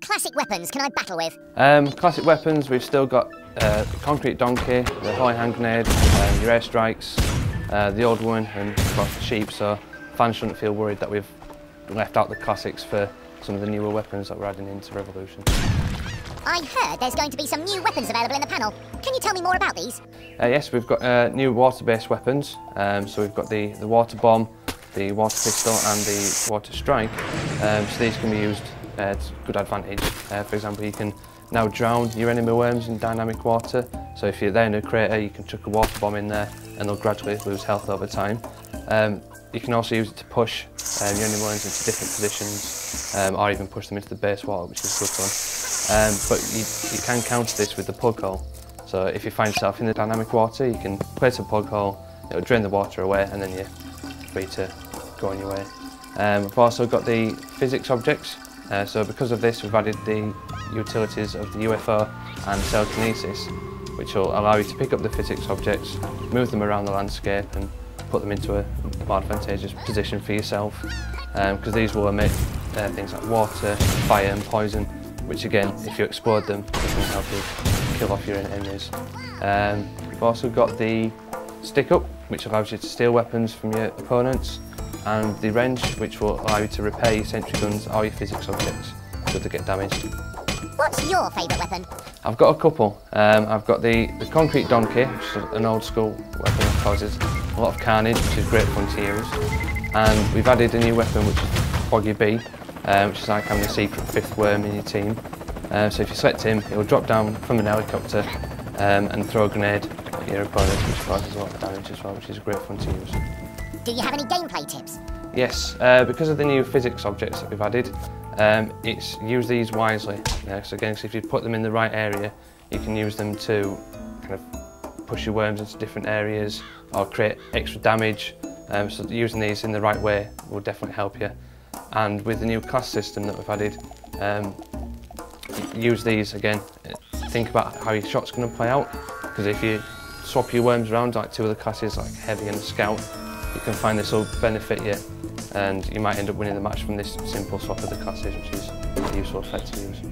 classic weapons can I battle with? Classic weapons, we've still got the concrete donkey, the holy hand grenade, your airstrikes, the old one, and of course the sheep, so fans shouldn't feel worried that we've left out the classics for some of the newer weapons that we're adding into Revolution. I heard there's going to be some new weapons available in the panel. Can you tell me more about these? Yes, we've got new water-based weapons. So we've got the water bomb, the water pistol and the water strike. So these can be used to good advantage. For example, you can now drown your enemy worms in dynamic water. So if you're there in a crater, you can chuck a water bomb in there and they'll gradually lose health over time. You can also use it to push your enemy worms into different positions or even push them into the base water, which is good fun. But you can counter this with the plug hole. So if you find yourself in the dynamic water, you can place a plug hole, it'll drain the water away and then you're free to go on your way. We've also got the physics objects. So because of this, we've added the utilities of the UFO and telekinesis, which will allow you to pick up the physics objects, move them around the landscape and put them into a more advantageous position for yourself. Because these will emit things like water, fire and poison, which again, if you explode them, it can help you kill off your enemies. We've also got the stick up, which allows you to steal weapons from your opponents, and the wrench, which will allow you to repair your sentry guns or your physics objects should they get damaged. What's your favourite weapon? I've got a couple. I've got the concrete donkey, which is an old school weapon that causes a lot of carnage, which is great fun to use. And we've added a new weapon, which is Boggy Bee, which is like having a secret fifth worm in your team. So if you select him, he'll drop down from an helicopter and throw a grenade at your opponent, which causes a lot of damage as well, which is great fun to use. Do you have any gameplay tips? Yes, because of the new physics objects that we've added, it's use these wisely. So again, if you put them in the right area, you can use them to kind of push your worms into different areas or create extra damage. So using these in the right way will definitely help you. And with the new class system that we've added, use these again. Think about how your shot's going to play out, because if you swap your worms around like two other classes, like Heavy and Scout, you can find this will benefit you, and you might end up winning the match from this simple swap of the classes, which is a useful effect to use.